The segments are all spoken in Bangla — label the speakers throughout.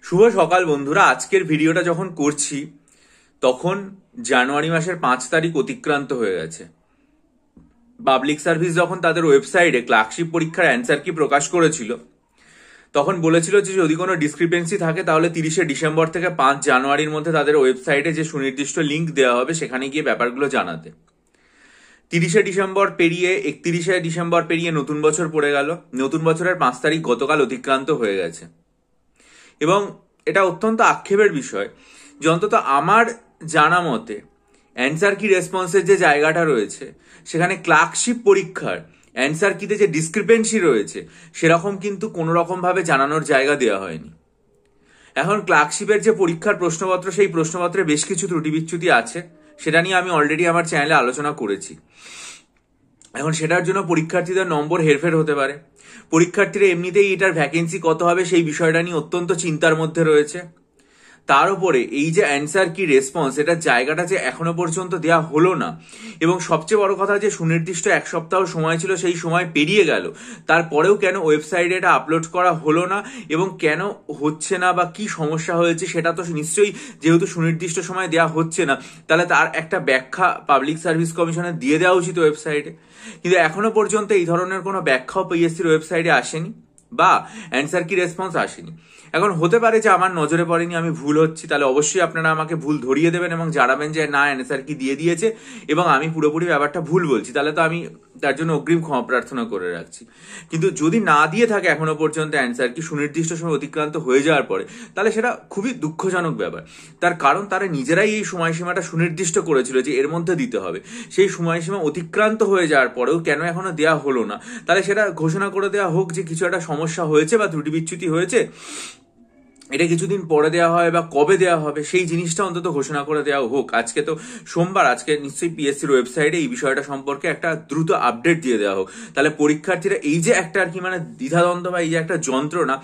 Speaker 1: শুভ সকাল বন্ধুরা। আজকের ভিডিওটা যখন করছি তখন জানুয়ারি মাসের 5 তারিখ অতিক্রান্ত হয়ে গেছে। পাবলিক সার্ভিস যখন তাদের ওয়েবসাইটে ক্লার্কশিপ পরীক্ষার অ্যান্সার কি প্রকাশ করেছিল, তখন বলেছিল যে যদি কোনো ডিসক্রিপেন্সি থাকে তাহলে 30শে ডিসেম্বর থেকে 5 জানুয়ারির মধ্যে তাদের ওয়েবসাইটে যে সুনির্দিষ্ট লিঙ্ক দেওয়া হবে সেখানে গিয়ে ব্যাপারগুলো জানাতে। 30শে ডিসেম্বর পেরিয়ে 31শে ডিসেম্বর পেরিয়ে নতুন বছর পড়ে গেল। নতুন বছরের 5 তারিখ গতকাল অতিক্রান্ত হয়ে গেছে এবং এটা অত্যন্ত আক্ষেপের বিষয় যে অন্তত আমার জানা মতে অ্যান্সার কি রেসপন্সের যে জায়গাটা রয়েছে সেখানে ক্লার্কশিপ পরীক্ষার অ্যান্সার কিতে যে ডিসক্রিপেন্সি রয়েছে সেরকম কিন্তু কোনো রকমভাবে জানানোর জায়গা দেওয়া হয়নি। এখন ক্লার্কশিপের যে পরীক্ষার প্রশ্নপত্র, সেই প্রশ্নপত্রে বেশ কিছু ত্রুটি বিচ্যুতি আছে, সেটা নিয়ে আমি অলরেডি আমার চ্যানেলে আলোচনা করেছি। এখন সেটার জন্য পরীক্ষার্থীদের নম্বর হেরফের হতে পারে। পরীক্ষার্থীরা এমনিতেই এটার ভ্যাকেন্সি কত হবে সেই বিষয়টা নিয়ে অত্যন্ত চিন্তার মধ্যে রয়েছে। তার উপরে এই যে অ্যান্সার কি রেসপন্স, এটার জায়গাটা যে এখনো পর্যন্ত দেওয়া হলো না, এবং সবচেয়ে বড় কথা যে সুনির্দিষ্ট 1 সপ্তাহ সময় ছিল, সেই সময় পেরিয়ে গেল, তারপরেও কেন ওয়েবসাইটে এটা আপলোড করা হলো না এবং কেন হচ্ছে না বা কি সমস্যা হয়েছে সেটা তো নিশ্চয়ই, যেহেতু সুনির্দিষ্ট সময় দেওয়া হচ্ছে না তাহলে তার একটা ব্যাখ্যা পাবলিক সার্ভিস কমিশনের দিয়ে দেওয়া উচিত ওয়েবসাইটে। কিন্তু এখনো পর্যন্ত এই ধরনের কোনো ব্যাখ্যাও পিএসসির ওয়েবসাইটে আসেনি বা অ্যান্সার কি রেসপন্স আসেনি। এখন হতে পারে যে আমার নজরে পড়েনি, আমি ভুল হচ্ছি, তাহলে অবশ্যই আপনারা আমাকে ভুল ধরিয়ে দেবেন এবং জানাবেন যে না, অ্যান্সার কি দিয়ে দিয়েছে এবং আমি পুরোপুরি ব্যাপারটা ভুল বলছি, তাহলে তো আমি তার জন্য অগ্রিম ক্ষমা প্রার্থনা করে রাখছি। কিন্তু যদি না দিয়ে থাকে এখনো পর্যন্ত অ্যান্সার কি সুনির্দিষ্ট সময় অতিক্রান্ত হয়ে যাওয়ার পরে, তাহলে সেটা খুবই দুঃখজনক ব্যাপার। তার কারণ তারা নিজেরাই এই সময়সীমাটা সুনির্দিষ্ট করেছিল যে এর মধ্যে দিতে হবে। সেই সময়সীমা অতিক্রান্ত হয়ে যাওয়ার পরেও কেন এখনো দেওয়া হলো না, তাহলে সেটা ঘোষণা করে দেওয়া হোক যে কিছু একটা সমস্যা হয়েছে বা ত্রুটি বিচ্যুতি হয়েছে, এটা কিছুদিন পরে দেওয়া হয় বা কবে দেওয়া হবে সেই জিনিসটা অন্তত ঘোষণা করে দেওয়া হোক। আজকে তো সোমবার, আজকে নিশ্চয়ই পিএসসির ওয়েবসাইটে এই বিষয়টা সম্পর্কে একটা দ্রুত আপডেট দিয়ে দেওয়া হোক। তাহলে পরীক্ষার্থীরা এই যে একটা আর কি মানে দ্বিধাদ্বন্দ্ব বা এই যে একটা যন্ত্রণা,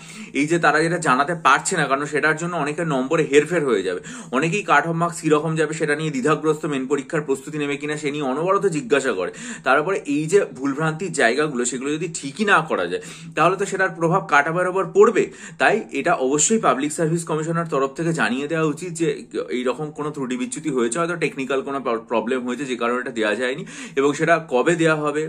Speaker 1: এই যে তারা যেটা জানাতে পারছে না, কারণ সেটার জন্য অনেকের নম্বরে হেরফের হয়ে যাবে, অনেকেই কাট অফ মার্কস কিরকম যাবে সেটা নিয়ে দ্বিধাগ্রস্ত, মেন পরীক্ষার প্রস্তুতি নেবে কিনা সে নিয়ে অনবরত জিজ্ঞাসা করে। তারপরে এই যে ভুলভ্রান্তির জায়গাগুলো সেগুলো যদি ঠিকই না করা যায় তাহলে তো সেটার প্রভাব কাট অফের ওপর পড়বে। তাই এটা অবশ্যই পাবলিক সার্ভিস কমিশনের তরফ থেকে জানিয়ে দেওয়া উচিত যে এইরকম কোনো ত্রুটি বিচ্যুতি হয়েছে, হয়তো টেকনিক্যাল কোনো প্রবলেম হয়েছে যে কারণে এটা দেওয়া যায়নি, এবং সেটা কবে দেওয়া হবে,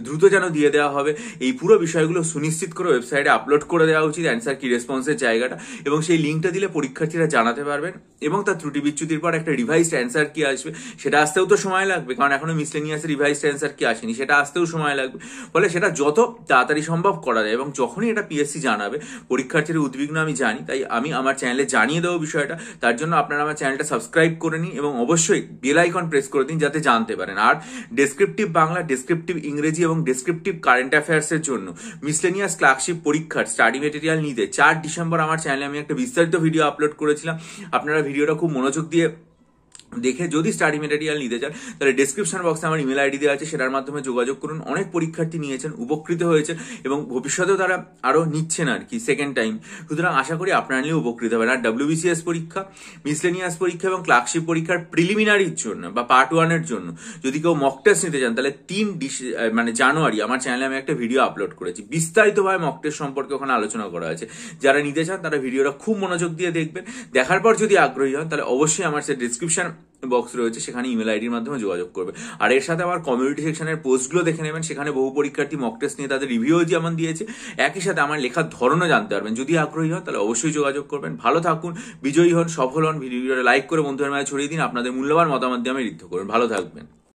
Speaker 1: দ্রুত যেন দিয়ে দেওয়া হবে, এই পুরো বিষয়গুলো সুনিশ্চিত করে ওয়েবসাইটে আপলোড করে দেওয়া উচিত অ্যান্সার কি রেসপন্সের জায়গাটা, এবং সেই লিঙ্কটা দিলে পরীক্ষার্থীরা জানাতে পারবেন এবং তার ত্রুটি বিচ্যুতির পর একটা রিভাইসড অ্যান্সার কি আসবে সেটা আসতেও তো সময় লাগবে, কারণ এখনো মিসলেনিয়াসের রিভাইসড অ্যান্সার কি আসেনি, সেটা আসতেও সময় লাগবে। ফলে সেটা যত তাড়াতাড়ি সম্ভব করা যায় এবং যখনই এটা পিএসসি জানাবে, পরীক্ষার্থীর উদ্বিগ্ন আমি জানি, তাই আমি আমার চ্যানেলে জানিয়ে দেবো বিষয়টা। তার জন্য আপনারা আমার চ্যানেলটা সাবস্ক্রাইব করে নিন এবং অবশ্যই বেল আইকন প্রেস করে দিন যাতে জানতে পারেন। আর ডেসক্রিপটিভ বাংলা, ডেসক্রিপটিভ ইংরেজি এবং ডেসক্রিপটিভ কারেন্ট অ্যাফেয়ার্সের জন্য মিসলেনিয়াস ক্লার্কশিপ পরীক্ষার স্টাডি মেটেরিয়াল নিতে 4 ডিসেম্বর আমার চ্যানেলে আমি একটা বিস্তারিত ভিডিও আপলোড করেছিলাম। আপনারা ভিডিওটা খুব মনোযোগ দিয়ে দেখে যদি স্টাডি মেটেরিয়াল নিতে চান তাহলে ডেসক্রিপশন বক্সে আমার ইমেল আইডি দেওয়া আছে, সেটার মাধ্যমে যোগাযোগ করুন। অনেক পরীক্ষার্থী নিয়েছেন, উপকৃত হয়েছেন এবং ভবিষ্যতেও তারা আরো নিচ্ছেন আর কি সেকেন্ড টাইম। সুতরাং আশা করি আপনারা নিয়ে উপকৃত হবেন। আর WBCS পরীক্ষা, মিসলেনিয়াস পরীক্ষা এবং ক্লার্কশিপ পরীক্ষার প্রিলিমিনারির জন্য বা পার্ট 1-এর জন্য যদি কেউ মক টেস্ট নিতে চান তাহলে 3 জানুয়ারি আমার চ্যানেলে আমি একটা ভিডিও আপলোড করেছি, বিস্তারিতভাবে মক টেস্ট সম্পর্কে ওখানে আলোচনা করা আছে। যারা নিতে চান তারা ভিডিওটা খুব মনোযোগ দিয়ে দেখবেন। দেখার পর যদি আগ্রহী হন তাহলে অবশ্যই আমার সে ডিসক্রিপশন বক্স রয়েছে, সেখানে ইমেল আইডির মাধ্যমে যোগাযোগ করবে। আর এর সাথে আমার কমিউনিটি সেকশনের পোস্টগুলো দেখে নেবেন, সেখানে বহু পরীক্ষার্থী মক টেস্ট নিয়ে তাদের রিভিউ যেমন দিয়েছে, একই সাথে আমার লেখার ধরনও জানতে পারবেন। যদি আগ্রহী হন তাহলে অবশ্যই যোগাযোগ করবেন। ভালো থাকুন, বিজয়ী হন, সফল হন। ভিডিওটা লাইক করে বন্ধুদের মাঝে ছড়িয়ে দিন, আপনাদের মূল্যবান মতামত দিয়ে আমি ঋদ্ধ করুন। ভালো থাকবেন।